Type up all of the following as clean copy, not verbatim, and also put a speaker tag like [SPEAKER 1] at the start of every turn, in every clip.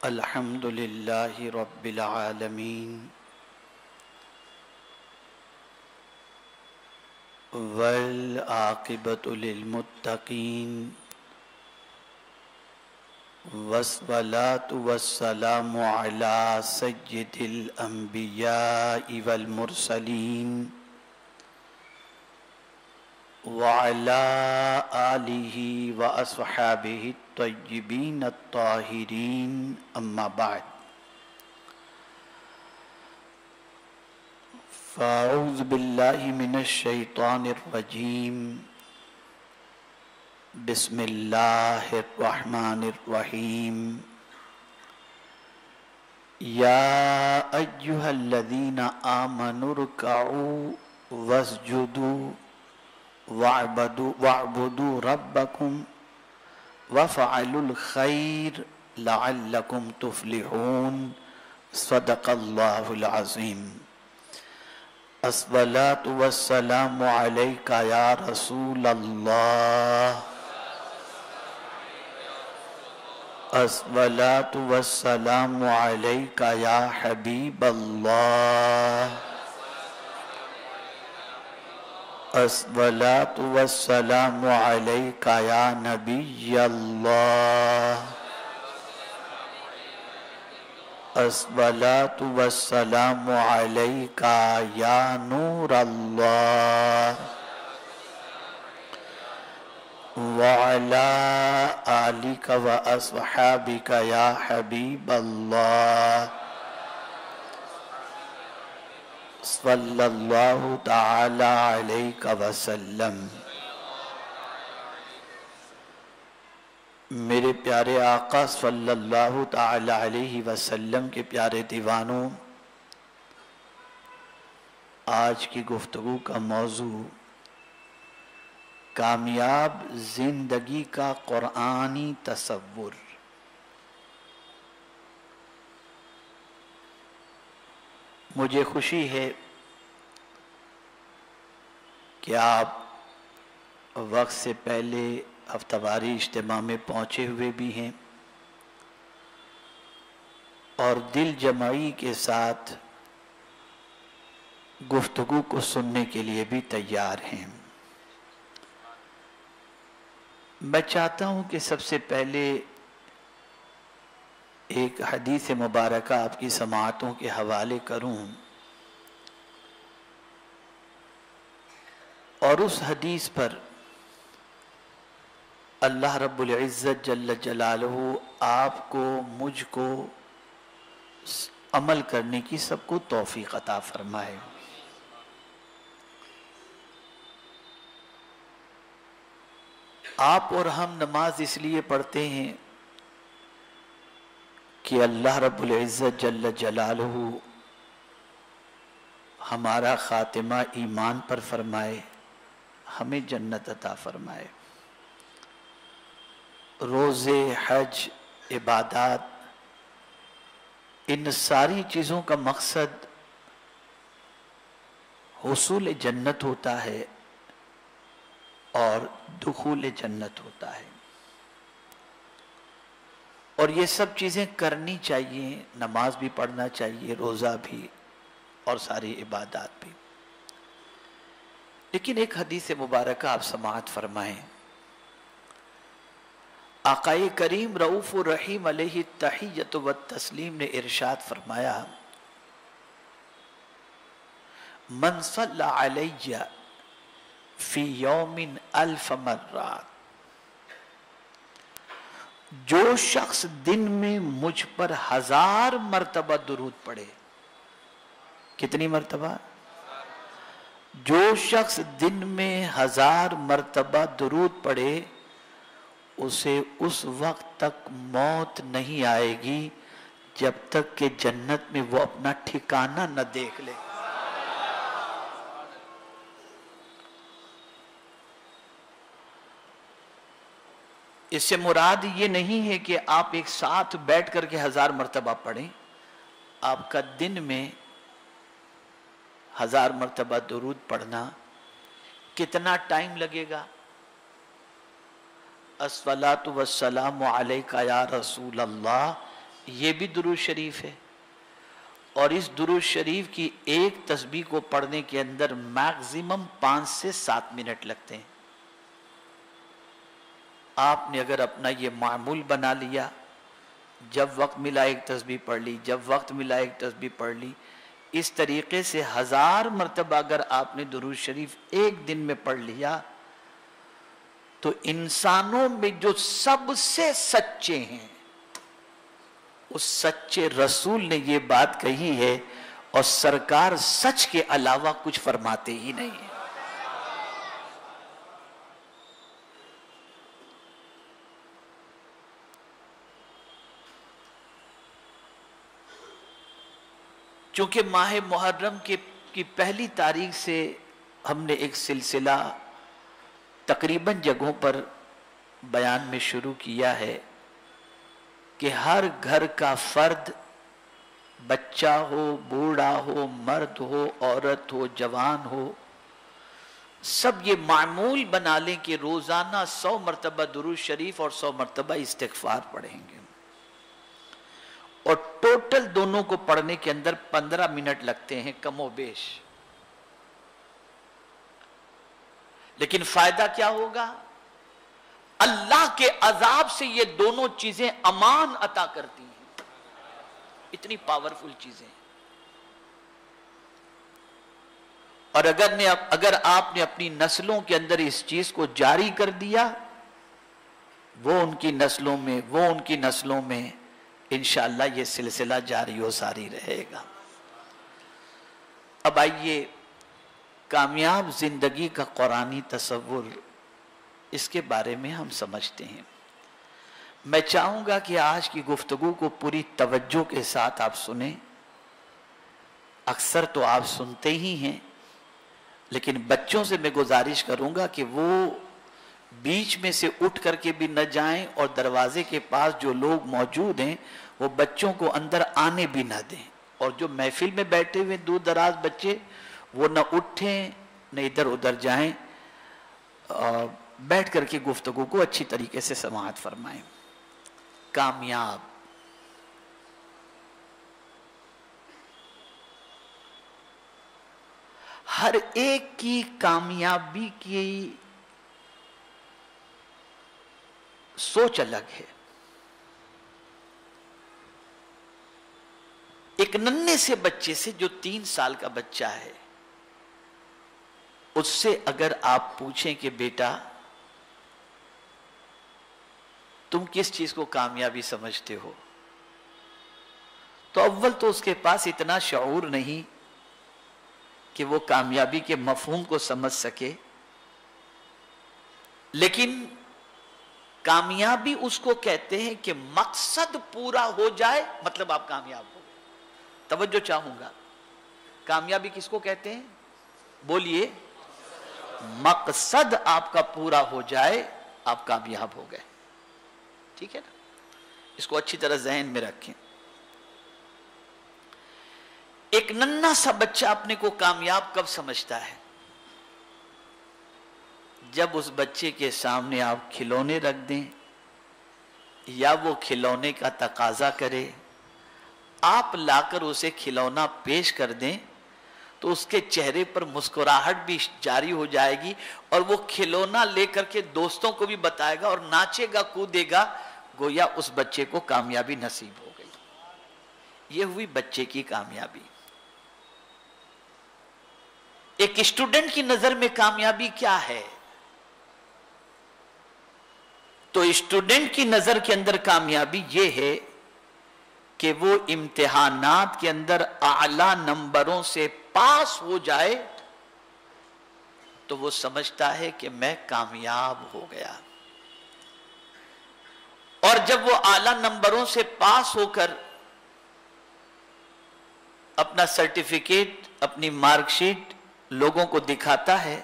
[SPEAKER 1] الحمد للہ رب العالمین والعاقبۃ للمتقین والصلاة والسلام علی سید الانبیاء والمرسلین وعلى آلہ واصحابہ الطیبین الطاہرین اما بعد فاعوذ باللہ من الشیطان الرجیم بسم اللہ الرحمن الرحیم یا ایہا الذین آمنوا ارکعوا واسجدوا وَاعْبُدُوا رَبَّكُمْ وَافْعَلُوا الْخَيْرَ لَعَلَّكُمْ تُفْلِحُونَ صدق اللہ العظیم۔ الصلاة والسلام علیکہ یا رسول اللہ، الصلاة والسلام علیکہ یا حبیب اللہ، الصلاة والسلام علیکہ یا نبی اللہ، الصلاة والسلام علیکہ یا نور اللہ، وعلی آلک واصحابک یا حبیب اللہ، صلی اللہ تعالی علیہ وسلم۔ میرے پیارے آقا صلی اللہ تعالی علیہ وسلم کے پیارے دیوانوں، آج کی گفتگو کا موضوع کامیاب زندگی کا قرآنی تصور۔ مجھے خوشی ہے کہ آپ وقت سے پہلے ہفتہ واری اجتماع میں پہنچے ہوئے بھی ہیں اور دل جمعی کے ساتھ گفتگو کو سننے کے لیے بھی تیار ہیں۔ میں چاہتا ہوں کہ سب سے پہلے ایک حدیث مبارکہ آپ کی سماعتوں کے حوالے کروں اور اس حدیث پر اللہ رب العزت جل جلالہ آپ کو مجھ کو عمل کرنے کی سب کو توفیق عطا فرمائے۔ آپ اور ہم نماز اس لیے پڑھتے ہیں کہ اللہ رب العزت جل جلالہ ہمارا خاتمہ ایمان پر فرمائے، ہمیں جنت عطا فرمائے۔ روزے، حج، عبادات، ان ساری چیزوں کا مقصد حصول جنت ہوتا ہے اور دخول جنت ہوتا ہے، اور یہ سب چیزیں کرنی چاہیے، نماز بھی پڑھنا چاہیے، روزہ بھی اور ساری عبادات بھی۔ لیکن ایک حدیث مبارکہ آپ سماعت فرمائیں۔ آقا کریم رؤوف الرحیم علیہ التحیۃ والتسلیم نے ارشاد فرمایا، من صلی علی فی یوم 1000 مرات، جو شخص دن میں مجھ پر 1000 مرتبہ درود پڑھے۔ کتنی مرتبہ؟ جو شخص دن میں 1000 مرتبہ درود پڑھے اسے اس وقت تک موت نہیں آئے گی جب تک کہ جنت میں وہ اپنا ٹھکانہ نہ دیکھ لے۔ اس سے مراد یہ نہیں ہے کہ آپ ایک ساتھ بیٹھ کر کے 1000 مرتبہ پڑھیں، آپ کا دن میں 1000 مرتبہ درود پڑھنا کتنا ٹائم لگے گا؟ الصلاۃ والسلام علیکہ یا رسول اللہ یہ بھی درود شریف ہے، اور اس درود شریف کی ایک تسبیح کو پڑھنے کے اندر میکزیمم 5 سے 7 منٹ لگتے ہیں۔ آپ نے اگر اپنا یہ معمول بنا لیا، جب وقت ملا ایک تسبیح پڑھ لی، جب وقت ملا ایک تسبیح پڑھ لی، اس طریقے سے 1000 مرتبہ اگر آپ نے درود شریف ایک دن میں پڑھ لیا، تو انسانوں میں جو سب سے سچے ہیں اس سچے رسول نے یہ بات کہی ہے، اور سرکار سچ کے علاوہ کچھ فرماتے ہی نہیں ہیں۔ چونکہ ماہ محرم کی پہلی تاریخ سے ہم نے ایک سلسلہ تقریباً جگہوں پر بیان میں شروع کیا ہے کہ ہر گھر کا فرد، بچہ ہو، بوڑھا ہو، مرد ہو، عورت ہو، جوان ہو، سب یہ معمول بنا لیں کہ روزانہ 100 مرتبہ درود شریف اور 100 مرتبہ استغفار پڑھیں گے، اور ٹوٹل دونوں کو پڑھنے کے اندر 15 منٹ لگتے ہیں کم و بیش۔ لیکن فائدہ کیا ہوگا؟ اللہ کے عذاب سے یہ دونوں چیزیں امان عطا کرتی ہیں، اتنی پاورفل چیزیں۔ اور اگر آپ نے اپنی نسلوں کے اندر اس چیز کو جاری کر دیا، وہ ان کی نسلوں میں انشاءاللہ یہ سلسلہ جاری و ساری رہے گا۔ اب آئیے کامیاب زندگی کا قرآنی تصور، اس کے بارے میں ہم سمجھتے ہیں۔ میں چاہوں گا کہ آج کی گفتگو کو پوری توجہ کے ساتھ آپ سنیں۔ اکثر تو آپ سنتے ہی ہیں، لیکن بچوں سے میں گزارش کروں گا کہ وہ بیچ میں سے اٹھ کر کے بھی نہ جائیں، اور دروازے کے پاس جو لوگ موجود ہیں وہ بچوں کو اندر آنے بھی نہ دیں، اور جو محفل میں بیٹھے ہوئے دور دراز بچے وہ نہ اٹھیں نہ ادھر ادھر جائیں، اور بیٹھ کر کے گفتگو کو اچھی طریقے سے سماعت فرمائیں۔ کامیاب، ہر ایک کی کامیابی کی سوچ الگ ہے۔ ایک ننھے سے بچے سے، جو 3 سال کا بچہ ہے، اس سے اگر آپ پوچھیں کہ بیٹا تم کس چیز کو کامیابی سمجھتے ہو، تو اول تو اس کے پاس اتنا شعور نہیں کہ وہ کامیابی کے مفہوم کو سمجھ سکے، لیکن کامیابی اس کو کہتے ہیں کہ مقصد پورا ہو جائے، مطلب آپ کامیاب ہو۔ توجہ چاہوں گا، کامیابی کس کو کہتے ہیں؟ بولیے، مقصد آپ کا پورا ہو جائے آپ کامیاب ہو گئے۔ ٹھیک ہے نا؟ اس کو اچھی طرح ذہن میں رکھیں۔ ایک ننھا سا بچہ اپنے کو کامیاب کب سمجھتا ہے؟ جب اس بچے کے سامنے آپ کھلونے رکھ دیں، یا وہ کھلونے کا تقاضا کرے، آپ لا کر اسے کھلونا پیش کر دیں، تو اس کے چہرے پر مسکراہٹ بھی جاری ہو جائے گی، اور وہ کھلونا لے کر کے دوستوں کو بھی بتائے گا اور ناچے گا، کودے گا، گویا اس بچے کو کامیابی نصیب ہو گئی۔ یہ ہوئی بچے کی کامیابی۔ ایک اسٹوڈنٹ کی نظر میں کامیابی کیا ہے؟ تو اسٹوڈنٹ کی نظر کے اندر کامیابی یہ ہے کہ وہ امتحانات کے اندر اعلی نمبروں سے پاس ہو جائے تو وہ سمجھتا ہے کہ میں کامیاب ہو گیا، اور جب وہ اعلی نمبروں سے پاس ہو کر اپنا سرٹیفکیٹ، اپنی مارک شیٹ لوگوں کو دکھاتا ہے،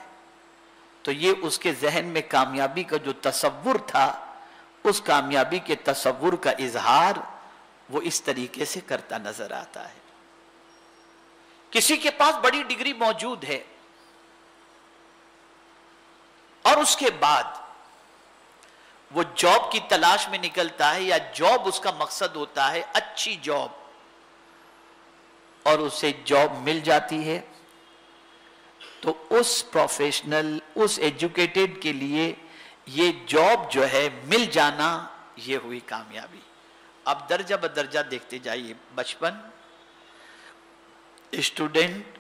[SPEAKER 1] تو یہ اس کے ذہن میں کامیابی کا جو تصور تھا، اس کامیابی کے تصور کا اظہار وہ اس طریقے سے کرتا نظر آتا ہے۔ کسی کے پاس بڑی ڈگری موجود ہے، اور اس کے بعد وہ جاب کی تلاش میں نکلتا ہے یا جاب اس کا مقصد ہوتا ہے اچھی جاب، اور اسے جاب مل جاتی ہے، تو اس پروفیشنل، اس ایجوکیٹڈ کے لیے یہ جاب جو ہے مل جانا یہ ہوئی کامیابی۔ اب درجہ بدرجہ دیکھتے جائیے، بچپن، اسٹوڈنٹ،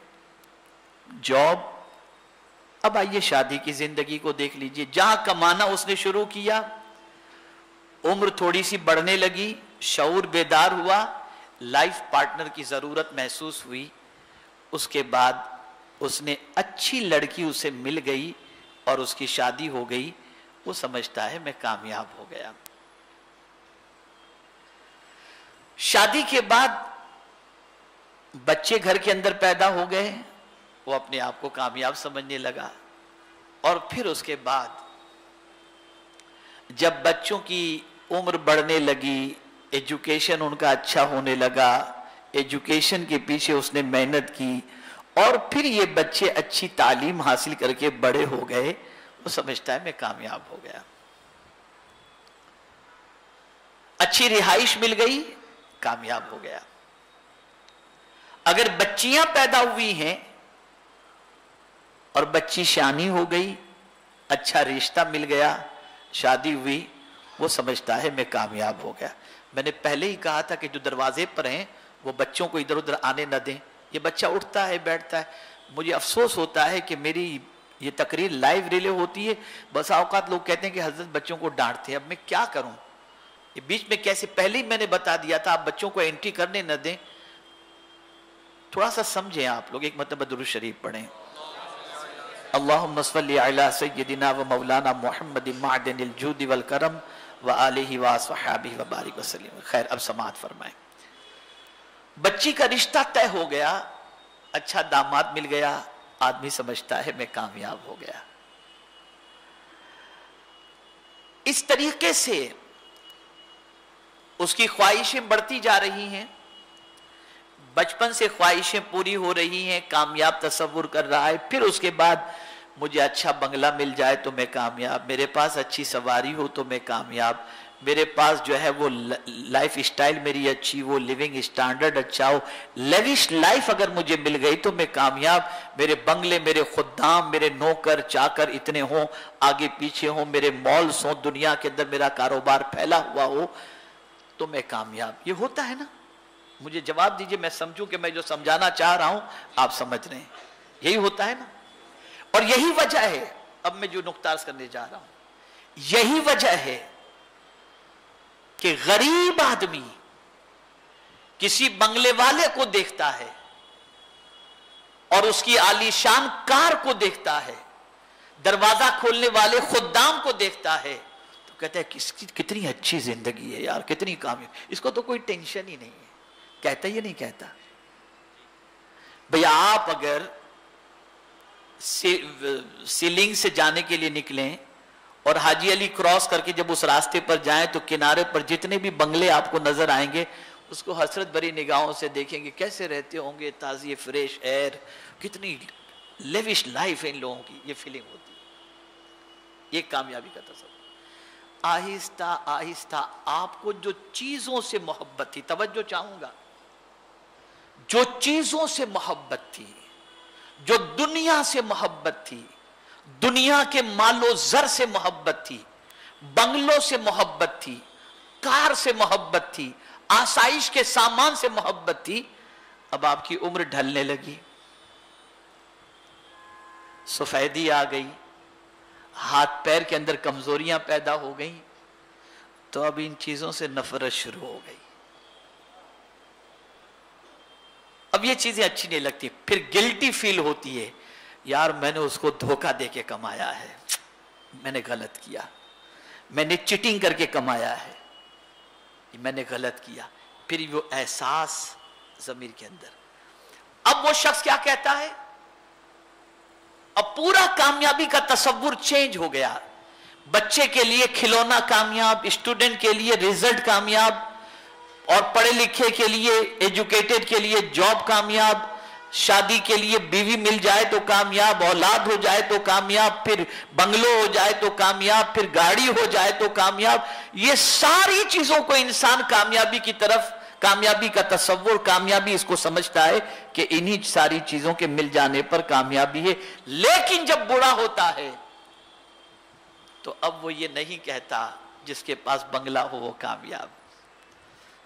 [SPEAKER 1] جاب، اب آئیے شادی کی زندگی کو دیکھ لیجئے۔ جہاں کمانا اس نے شروع کیا، عمر تھوڑی سی بڑھنے لگی، شعور بیدار ہوا، لائف پارٹنر کی ضرورت محسوس ہوئی، اس کے بعد اس نے اچھی لڑکی اسے مل گئی اور اس کی شادی ہو گئی، وہ سمجھتا ہے میں کامیاب ہو گیا۔ شادی کے بعد بچے گھر کے اندر پیدا ہو گئے، وہ اپنے آپ کو کامیاب سمجھنے لگا، اور پھر اس کے بعد جب بچوں کی عمر بڑھنے لگی، ایجوکیشن ان کا اچھا ہونے لگا، ایجوکیشن کے پیچھے اس نے محنت کی، اور پھر یہ بچے اچھی تعلیم حاصل کر کے بڑے ہو گئے، وہ سمجھتا ہے میں کامیاب ہو گیا۔ اچھی رہائش مل گئی، کامیاب ہو گیا۔ اگر بچیاں پیدا ہوئی ہیں اور بچی شانی ہو گئی، اچھا رشتہ مل گیا، شادی ہوئی، وہ سمجھتا ہے میں کامیاب ہو گیا۔ میں نے پہلے ہی کہا تھا کہ جو دروازے پر ہیں وہ بچوں کو ادھر ادھر آنے نہ دیں۔ یہ بچہ اٹھتا ہے، بیٹھتا ہے، مجھے افسوس ہوتا ہے کہ میری یہ تقریر لائیو ریلے ہوتی ہے، بس اوقات لوگ کہتے ہیں کہ حضرت بچوں کو ڈانٹتے ہیں۔ اب میں کیا کروں؟ یہ بیچ میں کیسے، پہلے ہی میں نے بتا دیا تھا آپ بچوں کو انٹری کرنے نہ دیں۔ تھوڑا سا سمجھیں آپ لوگ، ایک مرتبہ درود شریف پڑھیں۔ اللہم صلی علی سیدنا و مولانا محمد معدن الجود والکرم وآلہ وصحابہ وبارک وسلم۔ خیر، اب سماعت فرمائیں۔ بچی کا رشتہ طے ہو گیا، اچھا داماد مل گیا، آدمی سمجھتا ہے میں کامیاب ہو گیا۔ اس طریقے سے اس کی خواہشیں بڑھتی جا رہی ہیں، بچپن سے خواہشیں پوری ہو رہی ہیں، کامیاب تصور کر رہا ہے، پھر اس کے بعد مجھے اچھا بنگلہ مل جائے تو میں کامیاب، میرے پاس اچھی سواری ہو تو میں کامیاب، میرے پاس جو ہے وہ لائف اسٹائل میری اچھی، وہ لیونگ اسٹینڈرڈ اچھا ہو، لیوش لائف اگر مجھے مل گئی تو میں کامیاب، میرے بنگلے، میرے خدام، میرے نوکر چاکر اتنے ہوں، آگے پیچھے ہوں، میرے مالز ہوں، دنیا کے اندر میرا کاروبار پھیلا ہوا ہو تو میں کامیاب۔ یہ ہوتا ہے نا؟ مجھے جواب دیجئے، میں سمجھوں کہ میں جو سمجھانا چاہ رہا ہوں آپ سمجھ رہے ہیں۔ یہی ہوتا ہے نا؟ اور یہی وجہ ہے، اب میں جو نقطہ عرض کرنے جا رہا ہوں، یہی وجہ ہے کہ غریب آدمی کسی بنگلے والے کو دیکھتا ہے اور اس کی عالی شان کار کو دیکھتا ہے، دروازہ کھولنے والے خدام کو دیکھتا ہے، تو کہتا ہے کتنی اچھی زندگی ہے یار، کتنی کامیاب، اس کو تو کوئی ٹینشن ہی نہیں ہے۔ کہتا یہ نہیں کہتا؟ بھیا آپ اگر سیلنگ سے جانے کے لیے نکلیں اور حاجی علی کراس کر کے جب اس راستے پر جائیں تو کنارے پر جتنے بھی بنگلے آپ کو نظر آئیں گے اس کو حسرت بھری نگاہوں سے دیکھیں گے، کیسے رہتے ہوں گے، تازی فریش ایئر، کتنی لیوش لائف ہے ان لوگوں کی، یہ فیلنگ ہوتی ہے۔ یہ کامیابی کا تصور۔ آہستہ آہستہ آپ کو جو چیزوں سے محبت تھی، توجہ چاہوں گا، جو چیزوں سے محبت تھی، جو دنیا سے محبت تھی، دنیا کے مال و زر سے محبت تھی، بنگلوں سے محبت تھی، کار سے محبت تھی، آسائش کے سامان سے محبت تھی، اب آپ کی عمر ڈھلنے لگی، سفیدی آ گئی، ہاتھ پیر کے اندر کمزوریاں پیدا ہو گئیں، تو اب ان چیزوں سے نفرت شروع ہو گئی، اب یہ چیزیں اچھی نہیں لگتی، پھر گلٹی فیل ہوتی ہے، یار میں نے اس کو دھوکہ دے کے کمایا ہے، میں نے غلط کیا، میں نے چیٹنگ کر کے کمایا ہے، میں نے غلط کیا، پھر وہ احساس ضمیر کے اندر۔ اب وہ شخص کیا کہتا ہے؟ اب پورا کامیابی کا تصور چینج ہو گیا، بچے کے لیے کھلونا کامیاب، اسٹوڈنٹ کے لیے ریزلٹ کامیاب، اور پڑھے لکھے کے لیے، ایجوکیٹڈ کے لیے جاب کامیاب، شادی کے لیے بیوی مل جائے تو کامیاب، اولاد ہو جائے تو کامیاب، پھر بنگلو ہو جائے تو کامیاب، پھر گاڑی ہو جائے تو کامیاب. یہ ساری چیزوں کو انسان کامیابی کی طرف، کامیابی کا تصور، کامیابی اس کو سمجھتا ہے کہ انہی ساری چیزوں کے مل جانے پر کامیابی ہے. لیکن جب بوڑھا ہوتا ہے تو اب وہ یہ نہیں کہتا جس کے پاس بنگلہ ہو وہ کامیاب،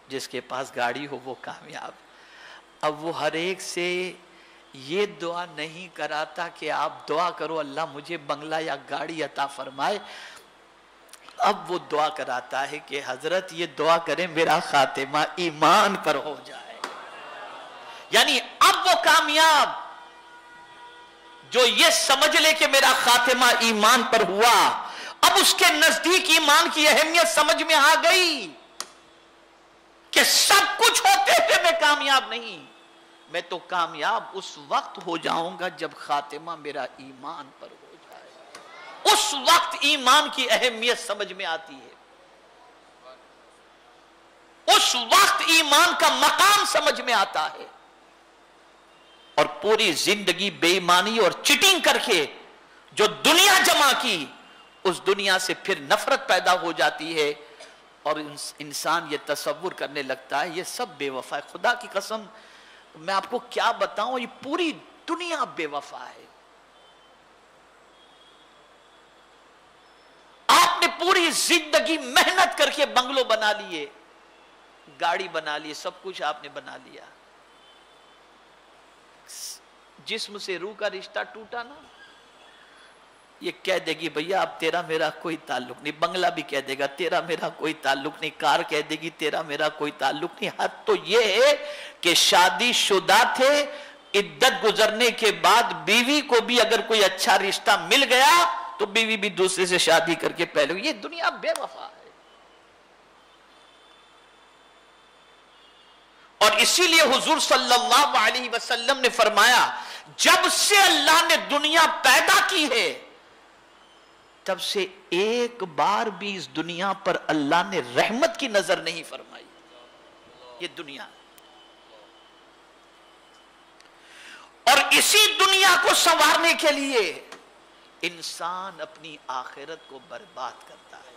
[SPEAKER 1] جس کے پاس گاڑی ہو وہ کامیاب. اب وہ ہر ایک سے یہ دعا نہیں کراتا کہ آپ دعا کرو اللہ مجھے بنگلہ یا گاڑی عطا فرمائے. اب وہ دعا کراتا ہے کہ حضرت یہ دعا کریں میرا خاتمہ ایمان پر ہو جائے. یعنی اب وہ کامیاب جو یہ سمجھ لے کہ میرا خاتمہ ایمان پر ہوا، اب اس کے نزدیک ایمان کی اہمیت سمجھ میں آ گئی کہ سب کچھ ہوتے ہوئے میں کامیاب نہیں، میں تو کامیاب اس وقت ہو جاؤں گا جب خاتمہ میرا ایمان پر ہو جائے. اس وقت ایمان کی اہمیت سمجھ میں آتی ہے، اس وقت ایمان کا مقام سمجھ میں آتا ہے. اور پوری زندگی بے ایمانی اور چیٹنگ کر کے جو دنیا جمع کی، اس دنیا سے پھر نفرت پیدا ہو جاتی ہے اور انسان یہ تصور کرنے لگتا ہے یہ سب بے وفا ہے. خدا کی قسم میں آپ کو کیا بتاؤں، یہ پوری دنیا بے وفا ہے. آپ نے پوری زندگی محنت کر کے بنگلو بنا لیے، گاڑی بنا لی، سب کچھ آپ نے بنا لیا، جسم سے روح کا رشتہ ٹوٹا نا. یہ کہہ دے گی بھیا اب تیرا میرا کوئی تعلق نہیں، بنگلہ بھی کہہ دے گا تیرا میرا کوئی تعلق نہیں، کار کہہ دے گی تیرا میرا کوئی تعلق نہیں. حد تو یہ ہے کہ شادی شدہ تھے، عدت گزرنے کے بعد بیوی کو بھی اگر کوئی اچھا رشتہ مل گیا تو بیوی بھی دوسرے سے شادی کر کے پہلے. یہ دنیا بے وفا ہے. اور اسی لیے حضور صلی اللہ علیہ وسلم نے فرمایا جب سے اللہ نے دنیا پیدا کی ہے تب سے ایک بار بھی اس دنیا پر اللہ نے رحمت کی نظر نہیں فرمائی. یہ دنیا، اور اسی دنیا کو سنوارنے کے لیے انسان اپنی آخرت کو برباد کرتا ہے.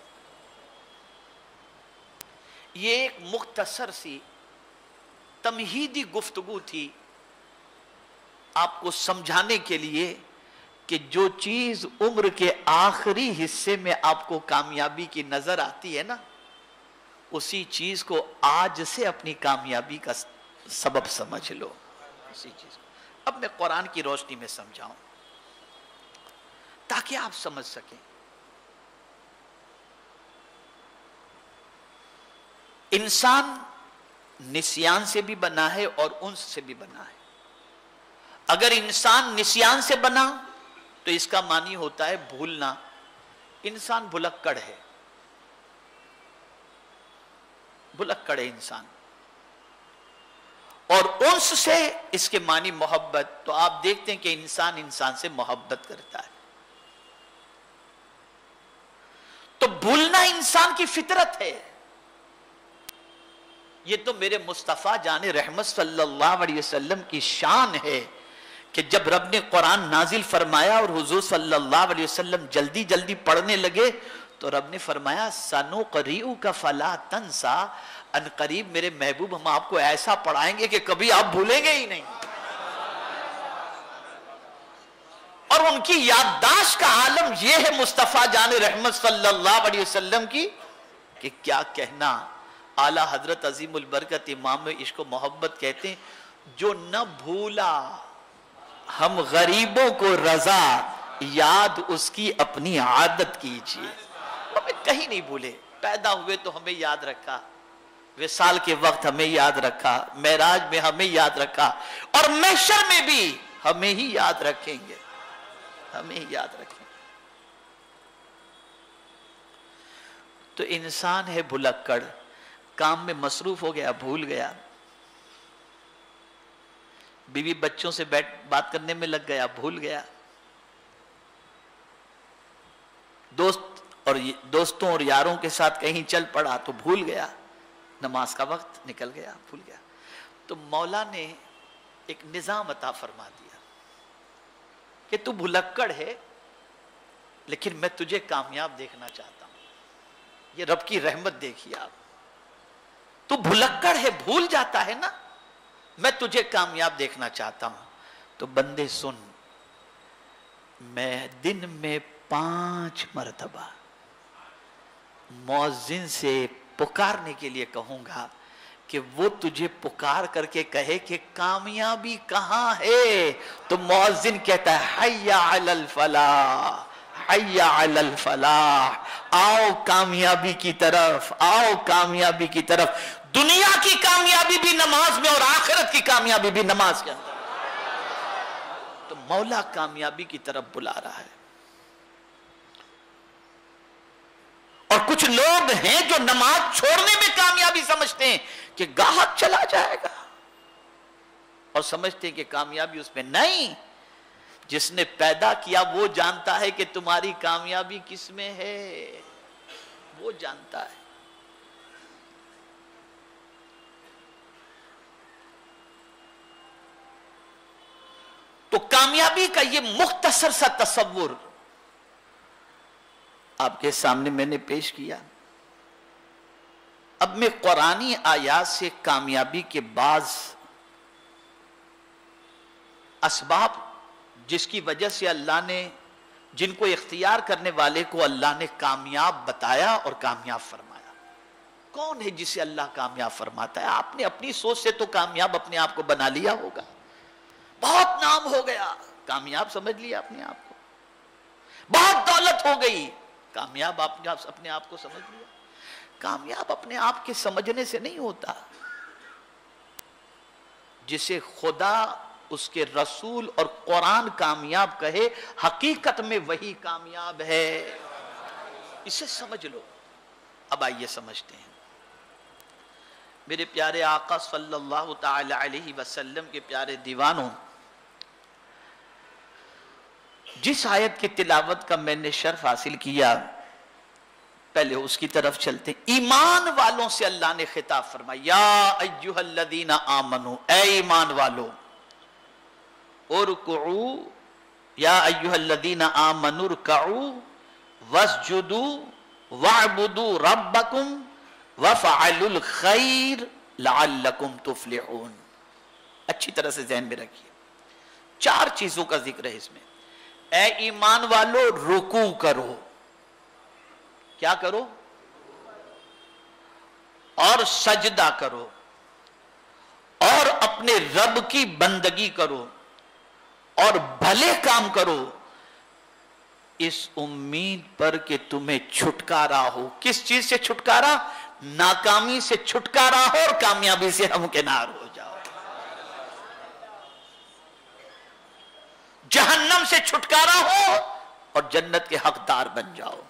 [SPEAKER 1] یہ ایک مختصر سی تمہیدی گفتگو تھی آپ کو سمجھانے کے لیے کہ جو چیز عمر کے آخری حصے میں آپ کو کامیابی کی نظر آتی ہے نا، اسی چیز کو آج سے اپنی کامیابی کا سبب سمجھ لو. اسی چیز کو اب میں قرآن کی روشنی میں سمجھاؤں تاکہ آپ سمجھ سکیں. انسان نسیان سے بھی بنا ہے اور انس سے بھی بنا ہے. اگر انسان نسیان سے بنا تو اس کا معنی ہوتا ہے بھولنا. انسان بھلکڑ ہے، بھلکڑ ہے انسان. اور انس سے اس کے معنی محبت. تو آپ دیکھتے ہیں کہ انسان انسان سے محبت کرتا ہے. تو بھولنا انسان کی فطرت ہے. یہ تو میرے مصطفیٰ جان رحمت صلی اللہ علیہ وسلم کی شان ہے کہ جب رب نے قرآن نازل فرمایا اور حضور صلی اللہ علیہ وسلم جلدی جلدی پڑھنے لگے تو رب نے فرمایا سَنُقْرِئُكَ فَلَا تَنْسَى، ان قریب میرے محبوب ہم آپ کو ایسا پڑھائیں گے کہ کبھی آپ بھولیں گے ہی نہیں. اور ان کی یادداشت کا عالم یہ ہے مصطفیٰ جان رحمت صلی اللہ علیہ وسلم کی کہ کیا کہنا. اعلیٰ حضرت عظیم البرکت امام عشق و محبت کہتے ہیں جو نہ بھولا ہم غریبوں کو رضا، یاد اس کی اپنی عادت کیجئے. ہمیں کہیں نہیں بھولے. پیدا ہوئے تو ہمیں یاد رکھا، وصال کے وقت ہمیں یاد رکھا، معراج میں ہمیں یاد رکھا، اور محشر میں بھی ہمیں ہی یاد رکھیں گے، ہمیں ہی یاد رکھیں گے. تو انسان ہے بھلکڑ، کام میں مصروف ہو گیا، بھول گیا. بیوی بچوں سے بات کرنے میں لگ گیا، بھول گیا. دوستوں اور یاروں کے ساتھ کہیں چل پڑا تو بھول گیا. نماز کا وقت نکل گیا، بھول گیا. تو مولا نے ایک نظام عطا فرما دیا کہ تو بھلکڑ ہے لیکن میں تجھے کامیاب دیکھنا چاہتا ہوں. یہ رب کی رحمت دیکھیے آپ. تو بھلکڑ ہے، بھول جاتا ہے نا، میں تجھے کامیاب دیکھنا چاہتا ہوں. تو بندے سن، میں دن میں 5 مرتبہ مؤذن سے پکارنے کے لیے کہوں گا کہ وہ تجھے پکار کر کے کہے کہ کامیابی کہاں ہے. تو مؤذن کہتا ہے حی علی الفلاح، حی علی الفلاح، آؤ کامیابی کی طرف، آؤ کامیابی کی طرف. دنیا کی کامیابی بھی نماز میں اور آخرت کی کامیابی بھی نماز کے اندر. تو مولا کامیابی کی طرف بلا رہا ہے. اور کچھ لوگ ہیں جو نماز چھوڑنے میں کامیابی سمجھتے ہیں کہ گاہک چلا جائے گا، اور سمجھتے ہیں کہ کامیابی اس میں نہیں. جس نے پیدا کیا وہ جانتا ہے کہ تمہاری کامیابی کس میں ہے، وہ جانتا ہے. تو کامیابی کا یہ مختصر سا تصور آپ کے سامنے میں نے پیش کیا. اب میں قرآنی آیات سے کامیابی کے بعض اسباب جس کی وجہ سے اللہ نے، جن کو اختیار کرنے والے کو اللہ نے کامیاب بتایا اور کامیاب فرمایا. کون ہے جسے اللہ کامیاب فرماتا ہے؟ آپ نے اپنی سوچ سے تو کامیاب اپنے آپ کو بنا لیا ہوگا. بہت نام ہو گیا، کامیاب سمجھ لیا اپنے آپ کو. بہت دولت ہو گئی، کامیاب اپنے آپ کو سمجھ لیا. کامیاب اپنے آپ کے سمجھنے سے نہیں ہوتا. جسے خدا، اس کے رسول اور قرآن کامیاب کہے، حقیقت میں وہی کامیاب ہے. اسے سمجھ لو. اب آئیے سمجھتے ہیں. میرے پیارے آقا صلی اللہ تعالی علیہ وسلم کے پیارے دیوانوں، جس آیت کی تلاوت کا میں نے شرف حاصل کیا، پہلے اس کی طرف چلتے ہیں. ایمان والوں سے اللہ نے خطاب فرمایا، یا ایھا الذین آمنو، اے ایمان والو، ارکعوا، یا ایھا الذین آمنوا ارکعوا واسجدوا واعبدوا ربکم وفعلوا الخیر لعلکم تفلحون. اچھی طرح سے ذہن میں رکھیے. 4 چیزوں کا ذکر ہے اس میں. اے ایمان والو، رکوع کرو. کیا کرو؟ اور سجدہ کرو، اور اپنے رب کی بندگی کرو، اور بھلے کام کرو، اس امید پر کہ تمہیں چھٹکارا ہو. کس چیز سے چھٹکارا؟ ناکامی سے چھٹکارا ہو اور کامیابی سے ہمکنار ہو جاؤ. جہنم سے چھٹکارا ہو اور جنت کے حقدار بن جاؤ.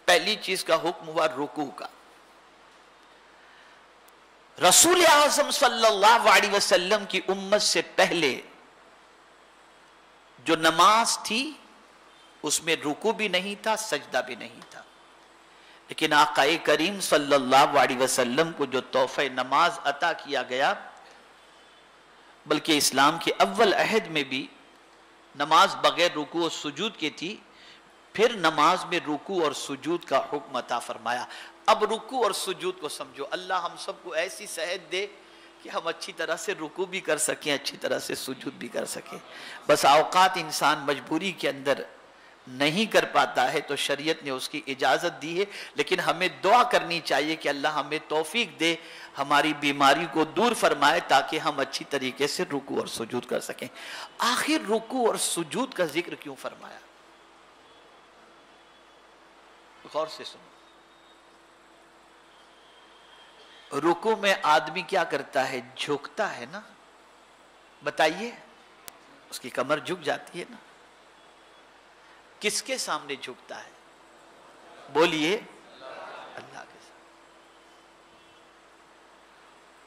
[SPEAKER 1] پہلی چیز کا حکم ہوا رکوع کا. رسول اعظم صلی اللہ علیہ وسلم کی امت سے پہلے جو نماز تھی اس میں رکوع بھی نہیں تھا، سجدہ بھی نہیں تھا. لیکن آقا کریم صلی اللہ علیہ وسلم کو جو تحفہ نماز عطا کیا گیا، بلکہ اسلام کے اول عہد میں بھی نماز بغیر رکوع و سجود کی تھی، پھر نماز میں رکوع اور سجود کا حکم عطا فرمایا. اب رکوع اور سجود کو سمجھو. اللہ ہم سب کو ایسی صحت دے کہ ہم اچھی طرح سے رکوع بھی کر سکیں، اچھی طرح سے سجود بھی کر سکیں. بس اوقات انسان مجبوری کے اندر نہیں کر پاتا ہے تو شریعت نے اس کی اجازت دی ہے. لیکن ہمیں دعا کرنی چاہیے کہ اللہ ہمیں توفیق دے، ہماری بیماری کو دور فرمائے تاکہ ہم اچھی طریقے سے رکوع اور سجود کر سکیں. آخر رکوع اور سجود کا ذکر کیوں فرمایا؟ غور سے سنو. رکوع میں آدمی کیا کرتا ہے؟ جھکتا ہے نا. بتائیے، اس کی کمر جھک جاتی ہے نا. کس کے سامنے جھکتا ہے؟ بولیے، اللہ کے سامنے.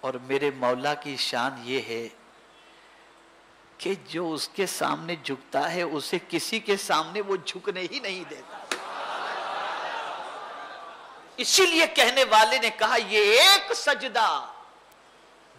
[SPEAKER 1] اور میرے مولا کی شان یہ ہے کہ جو اس کے سامنے جھکتا ہے اسے کسی کے سامنے وہ جھکنے ہی نہیں دیتا. اسی لیے کہنے والے نے کہا یہ ایک سجدہ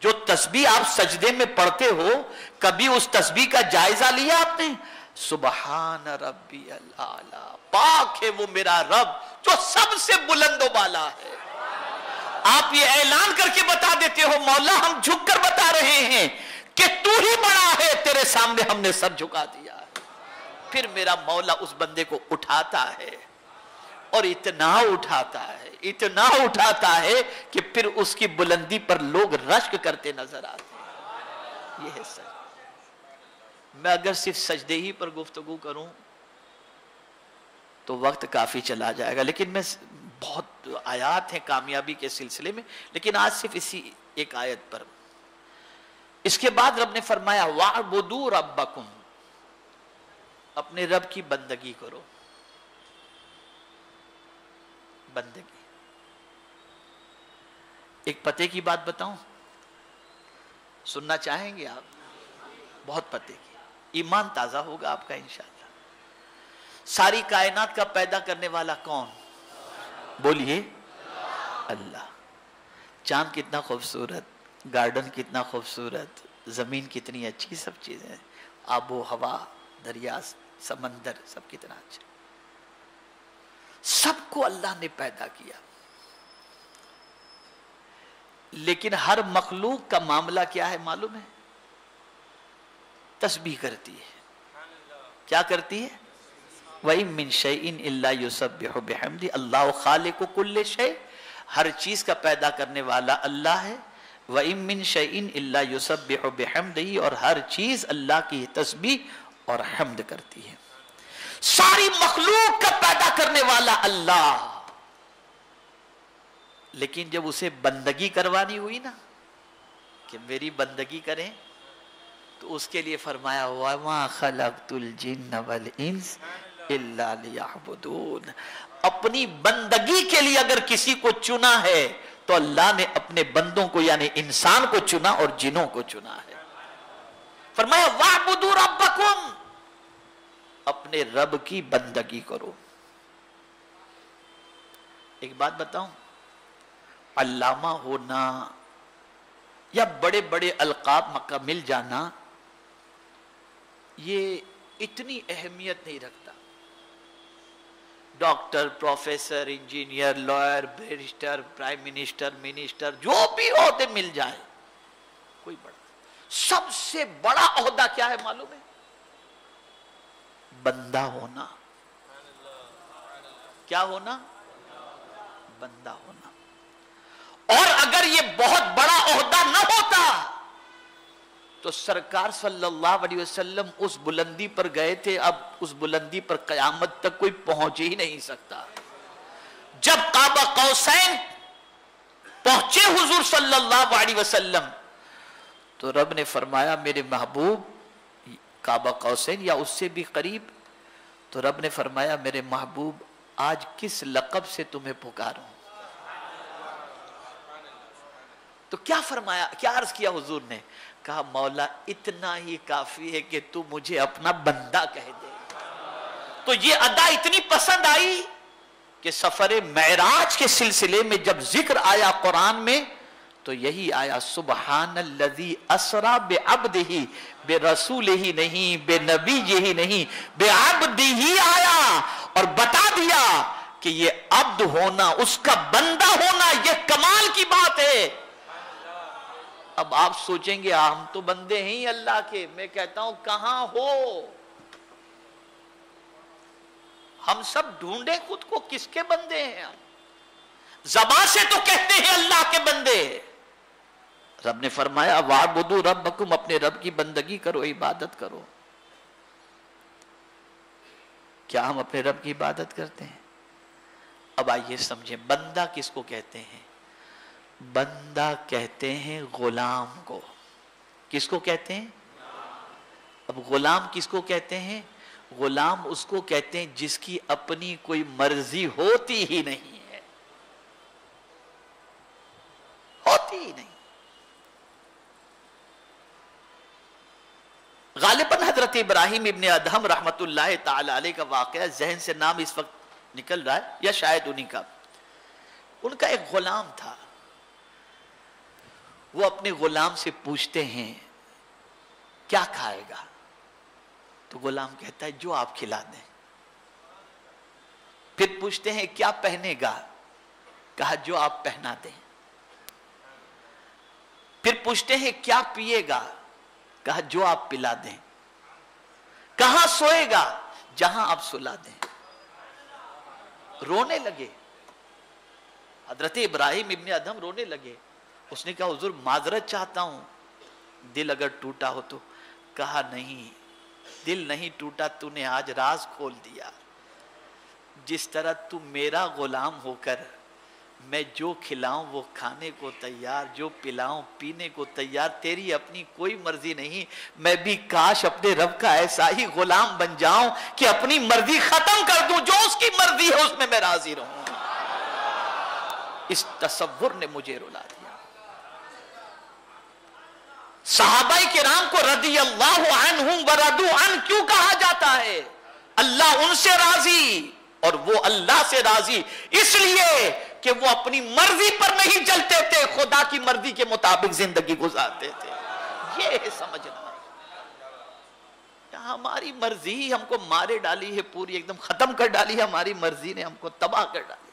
[SPEAKER 1] جو تسبیح آپ سجدے میں پڑھتے ہو کبھی اس تسبیح کا جائزہ لیا آپ نے؟ سبحان ربی الاعلی، پاک ہے وہ میرا رب جو سب سے بلند و بالا ہے۔ آپ یہ اعلان کر کے بتا دیتے ہو مولا ہم جھک کر بتا رہے ہیں کہ تو ہی بڑا ہے، تیرے سامنے ہم نے سر جھکا دیا ہے۔ پھر میرا مولا اس بندے کو اٹھاتا ہے اور اتنا اٹھاتا ہے کہ پھر اس کی بلندی پر لوگ رشک کرتے نظر آتے ہیں۔ یہ ہے سجدہ۔ میں اگر صرف سجدے ہی پر گفتگو کروں تو وقت کافی چلا جائے گا، لیکن میں بہت آیات ہیں کامیابی کے سلسلے میں، لیکن آج صرف اسی ایک آیت پر۔ اس کے بعد رب نے فرمایا وَاعْبُدُوا رَبَّكُمْ، اپنے رب کی بندگی کرو۔ بندگی، ایک پتے کی بات بتاؤں، سننا چاہیں گے آپ؟ بہت پتے کی، ایمان تازہ ہوگا آپ کا انشاءاللہ۔ ساری کائنات کا پیدا کرنے والا کون؟ بولیے اللہ۔ چاند کتنا خوبصورت، گارڈن کتنا خوبصورت، زمین کتنی اچھی، سب چیزیں، آب و ہوا، دریا، سمندر، سب کتنا اچھا، سب کو اللہ نے پیدا کیا۔ لیکن ہر مخلوق کا معاملہ کیا ہے معلوم ہے؟ تسبیح کرتی ہے۔ کیا کرتی ہے؟ وَإِن مِّن شَيْءٍ إِلَّا يُسَبِّحُ بِحَمْدِهِ، اللہ خالق کل شیء، ہر چیز کا پیدا کرنے والا اللہ ہے۔ وَإِن مِّن شَيْءٍ إِلَّا يُسَبِّحُ بِحَمْدِهِ، اور ہر چیز اللہ کی تسبیح اور حمد کرتی ہے۔ ساری مخلوق کا پیدا کرنے والا اللہ، لیکن جب اسے بندگی کروانی ہوئی نا کہ میری بندگی کریں، تو اس کے لیے فرمایا وَمَا خَلَقْتُ الْجِنَّ وَالْإِنسَ إِلَّا لِيَعْبُدُونَ۔ اپنی بندگی کے لیے اگر کسی کو چنا ہے تو اللہ نے اپنے بندوں کو یعنی انسان کو چنا اور جنوں کو چنا ہے۔ فرمایا وَاعْبُدُوا رَبَّكُمْ، اپنے رب کی بندگی کرو۔ ایک بات بتاؤں، علامہ ہونا یا بڑے بڑے القاب کا مل جانا یہ اتنی اہمیت نہیں رکھتا۔ Doctor, professor, engineer, lawyer, barrister, prime minister, minister, جو بھی عہدے مل جائیں کوئی بڑا، سب سے بڑا عہدہ کیا ہے معلوم ہے؟ بندہ ہونا۔ کیا ہونا؟ بندہ ہونا۔ اور اگر یہ بہت بڑا عہدہ نہ ہوتا تو سرکار صلی اللہ علیہ وسلم اس بلندی پر گئے تھے، اب اس بلندی پر قیامت تک کوئی پہنچ ہی نہیں سکتا۔ جب قاب قوسین پہنچے حضور صلی اللہ علیہ وسلم تو رب نے فرمایا میرے محبوب قاب قوسین یا اس سے بھی قریب، تو رب نے فرمایا میرے محبوب آج کس لقب سے تمہیں پکاروں؟ تو کیا فرمایا، کیا عرض کیا حضور نے؟ کہا مولا اتنا ہی کافی ہے کہ تو مجھے اپنا بندہ کہہ دے۔ تو یہ ادا اتنی پسند آئی کہ سفر معراج کے سلسلے میں جب ذکر آیا قرآن میں تو یہی آیا سبحان الذی اسرا بعبدہ، بے رسول ہی نہیں، بے نبی ہی نہیں، بے عبد ہی آیا اور بتا دیا کہ یہ عبد ہونا، اس کا بندہ ہونا یہ کمال کی بات ہے۔ اب آپ سوچیں گے ہم تو بندے ہیں اللہ کے، میں کہتا ہوں کہاں ہو؟ ہم سب ڈھونڈے خود کو کس کے بندے ہیں؟ ہم زبان سے تو کہتے ہیں اللہ کے بندے۔ رب نے فرمایا وَاعْبُدُوا رَبَّكُمْ، اپنے رب کی بندگی کرو، عبادت کرو۔ کیا ہم اپنے رب کی عبادت کرتے ہیں؟ اب آئیے سمجھیں بندہ کس کو کہتے ہیں؟ بندہ کہتے ہیں غلام کو۔ کس کو کہتے ہیں؟ اب غلام کس کو کہتے ہیں؟ غلام اس کو کہتے ہیں جس کی اپنی کوئی مرضی ہوتی ہی نہیں ہے، ہوتی ہی نہیں۔ غالباً حضرت ابراہیم ابن ادہم رحمت اللہ تعالی علیہ کا واقعہ ذہن سے نام اس وقت نکل رہا ہے یا شاید انہی کا، ان کا ایک غلام تھا، وہ اپنے غلام سے پوچھتے ہیں کیا کھائے گا؟ تو غلام کہتا ہے جو آپ کھلا دیں۔ پھر پوچھتے ہیں کیا پہنے گا؟ کہا جو آپ پہنا دیں۔ پھر پوچھتے ہیں کیا پیے گا؟ کہا جو آپ پلا دیں۔ کہاں سوئے گا؟ جہاں آپ سلا دیں۔ رونے لگے، حضرت ابراہیم ابن ادہم رونے لگے۔ اس نے کہا حضور معذرت چاہتا ہوں، دل اگر ٹوٹا ہو تو۔ کہا نہیں، دل نہیں ٹوٹا، تو نے آج راز کھول دیا۔ جس طرح تو میرا غلام ہو کر میں جو کھلاؤں وہ کھانے کو تیار، جو پلاؤں پینے کو تیار، تیری اپنی کوئی مرضی نہیں۔ میں بھی کاش اپنے رب کا ایسا ہی غلام بن جاؤں کہ اپنی مرضی ختم کر دوں، جو اس کی مرضی ہے اس میں میں راضی رہوں۔ اس تصور نے مجھے رلا دیا۔ صحابہ کرام کو رضی اللہ عنہم ورضوا عنہ کیوں کہا جاتا ہے؟ اللہ ان سے راضی اور وہ اللہ سے راضی، اس لیے کہ وہ اپنی مرضی پر نہیں چلتے تھے، خدا کی مرضی کے مطابق زندگی گزارتے تھے۔ یہ ہے سمجھنا۔ ہماری مرضی ہم کو مارے ڈالی ہے، پوری ایک دم ختم کر ڈالی ہے، ہماری مرضی نے ہم کو تباہ کر ڈالی۔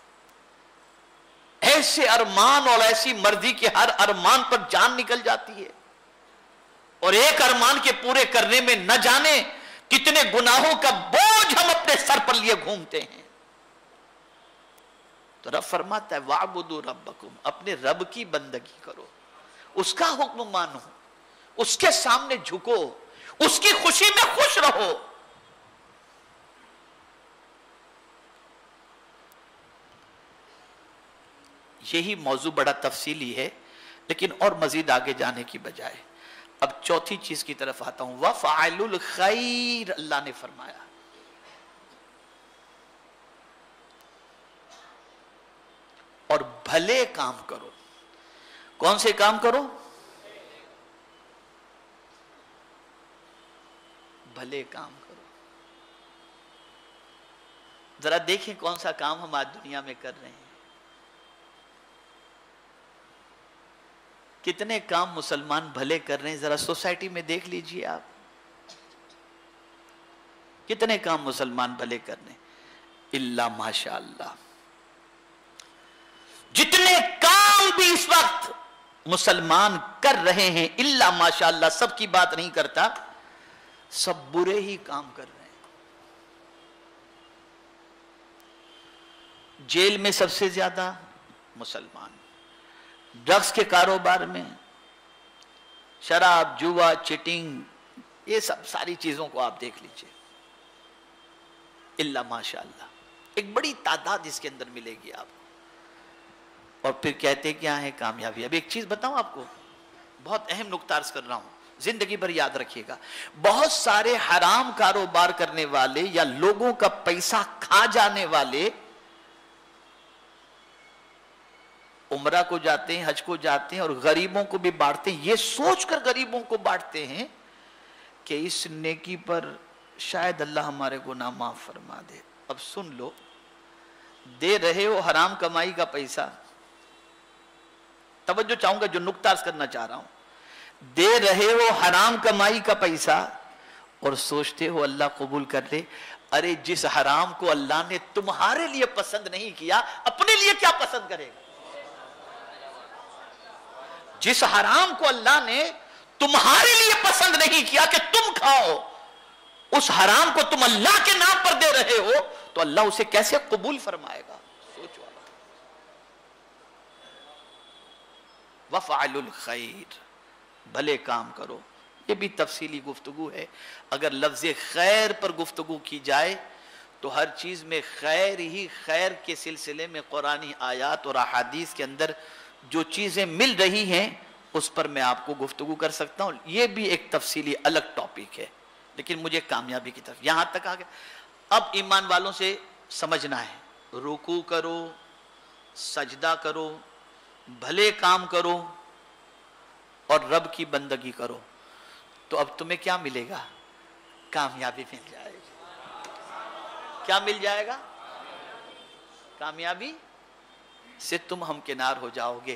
[SPEAKER 1] ایسے ارمان اور ایسی مرضی کے ہر ارمان پر جان نکل جاتی ہے، اور ایک ارمان کے پورے کرنے میں نہ جانے کتنے گناہوں کا بوجھ ہم اپنے سر پر لیے گھومتے ہیں۔ تو رب فرماتا ہے وَاعْبُدُوا رَبَّكُمْ، اپنے رب کی بندگی کرو، اس کا حکم مانو، اس کے سامنے جھکو، اس کی خوشی میں خوش رہو۔ یہی موضوع بڑا تفصیلی ہے، لیکن اور مزید آگے جانے کی بجائے اب چوتھی چیز کی طرف آتا ہوں۔ وَفَعَلُ الْخَيْرِ، اللہ نے فرمایا اور بھلے کام کرو۔ کون سے کام کرو؟ بھلے کام کرو۔ ذرا دیکھیں کون سا کام ہم آج دنیا میں کر رہے ہیں۔ کتنے کام مسلمان بھلے کر رہے ہیں، ذرا سوسائٹی میں دیکھ لیجئے آپ، کتنے کام مسلمان بھلے کر رہے ہیں۔ اللہ ماشاءاللہ، جتنے کام بھی اس وقت مسلمان کر رہے ہیں، اللہ ماشاءاللہ، سب کی بات نہیں کرتا، سب برے ہی کام کر رہے ہیں۔ جیل میں سب سے زیادہ مسلمان، ڈرگز کے کاروبار میں، شراب، جوا، چیٹنگ، یہ سب ساری چیزوں کو آپ دیکھ لیجئے۔ اللہ ماشاءاللہ ایک بڑی تعداد اس کے اندر ملے گی آپ کو۔ اور پھر کہتے کیا ہے کامیابی؟ اب ایک چیز بتاؤں آپ کو، بہت اہم نکتہ عرض کر رہا ہوں، زندگی بھر یاد رکھیے گا۔ بہت سارے حرام کاروبار کرنے والے یا لوگوں کا پیسہ کھا جانے والے عمرہ کو جاتے ہیں، حج کو جاتے ہیں اور غریبوں کو بھی بانٹتے ہیں، یہ سوچ کر غریبوں کو بانٹتے ہیں کہ اس نیکی پر شاید اللہ ہمارے گناہ معاف فرما دے۔ اب سن لو، دے رہے ہو حرام کمائی کا پیسہ، توجہ چاہوں گا جو نکتہ عرض کرنا چاہ رہا ہوں، دے رہے ہو حرام کمائی کا پیسہ اور سوچتے ہو اللہ قبول کر لے۔ ارے جس حرام کو اللہ نے تمہارے لیے پسند نہیں کیا، اپنے لیے کیا پسند کرے گا؟ جس حرام کو اللہ نے تمہارے لیے پسند نہیں کیا کہ تم کھاؤ، اس حرام کو تم اللہ کے نام پر دے رہے ہو، تو اللہ اسے کیسے قبول فرمائے گا؟ سوچو۔ وَفَعَلُ الْخَيْرِ، بھلے کام کرو۔ یہ بھی تفصیلی گفتگو ہے، اگر لفظ خیر پر گفتگو کی جائے تو ہر چیز میں خیر ہی خیر کے سلسلے میں قرآنی آیات اور احادیث کے اندر جو چیزیں مل رہی ہیں اس پر میں آپ کو گفتگو کر سکتا ہوں، یہ بھی ایک تفصیلی الگ ٹاپک ہے، لیکن مجھے کامیابی کی طرف یہاں تک آ گیا۔ اب ایمان والوں سے سمجھنا ہے، رکوع کرو، سجدہ کرو، بھلے کام کرو اور رب کی بندگی کرو، تو اب تمہیں کیا ملے گا؟ کامیابی مل جائے گی۔ کیا مل جائے گا؟ کامیابی سے تم ہمکنار ہو جاؤ گے۔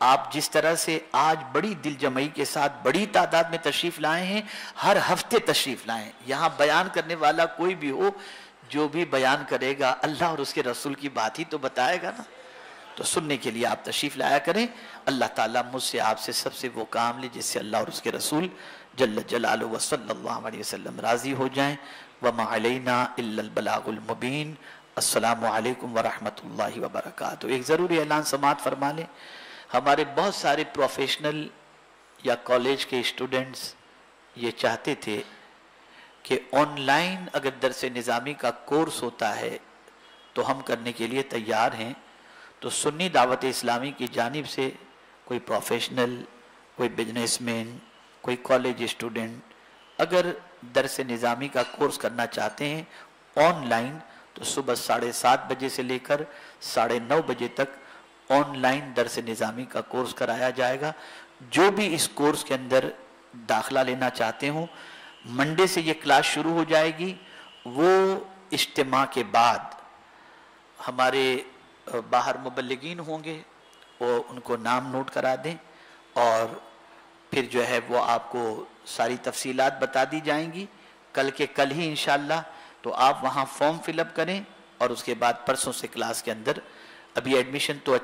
[SPEAKER 1] آپ جس طرح سے آج بڑی دل جمعی کے ساتھ بڑی تعداد میں تشریف لائے ہیں، ہر ہفتے تشریف لائیں. یہاں بیان کرنے والا کوئی بھی ہو، جو بھی بیان کرے گا اللہ اور اس کے رسول کی بات ہی تو بتائے گا نا. تو سننے کے لیے آپ تشریف لایا کریں. اللہ تعالیٰ مجھ سے آپ سے سب سے وہ کام لے جس سے اللہ اور اس کے رسول جل جلالہ و صلی اللہ علیہ وسلم راضی ہو جائیں. وما علینا الا البلاغ المبین. السلام علیکم ورحمۃ اللہ وبرکاتہ. ایک ضروری اعلان سماعت فرما لیں. ہمارے بہت سارے پروفیشنل یا کالج کے اسٹوڈنٹس یہ چاہتے تھے کہ آن لائن اگر درس نظامی کا کورس ہوتا ہے تو ہم کرنے کے لیے تیار ہیں. تو سنی دعوت اسلامی کی جانب سے کوئی پروفیشنل، کوئی بزنس مین، کوئی کالج اسٹوڈنٹ اگر درس نظامی کا کورس کرنا چاہتے ہیں آن لائن، تو صبح 7:30 بجے سے لے کر 9:30 بجے تک آن لائن درس نظامی کا کورس کرایا جائے گا. جو بھی اس کورس کے اندر داخلہ لینا چاہتے ہوں، منڈے سے یہ کلاس شروع ہو جائے گی. وہ اجتماع کے بعد ہمارے باہر مبلغین ہوں گے، وہ ان کو نام نوٹ کرا دیں اور پھر جو ہے وہ آپ کو ساری تفصیلات بتا دی جائیں گی کل کے کل ہی انشاءاللہ. تو آپ وہاں فارم فل اپ کریں اور اس کے بعد پرسوں سے کلاس کے اندر. ابھی ایڈمیشن تو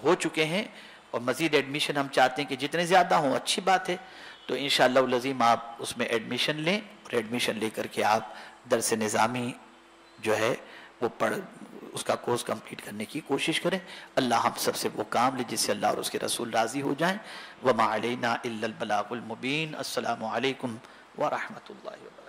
[SPEAKER 1] ہو چکے ہیں اور مزید ایڈمیشن ہم چاہتے ہیں کہ جتنے زیادہ ہوں اچھی بات ہے. تو انشاءاللہ العظیم آپ اس میں ایڈمیشن لیں اور ایڈمیشن لے کر کے آپ درس نظامی جو ہے وہ اس کا کورس کمپلیٹ کرنے کی کوشش کریں. اللہ ہم سب سے وہ کام لے جس سے اللہ اور اس کے رسول راضی ہو جائیں. وما علینا الا البلاغ المبین. السلام علیکم ورحمۃ اللہ وبرکاتہ.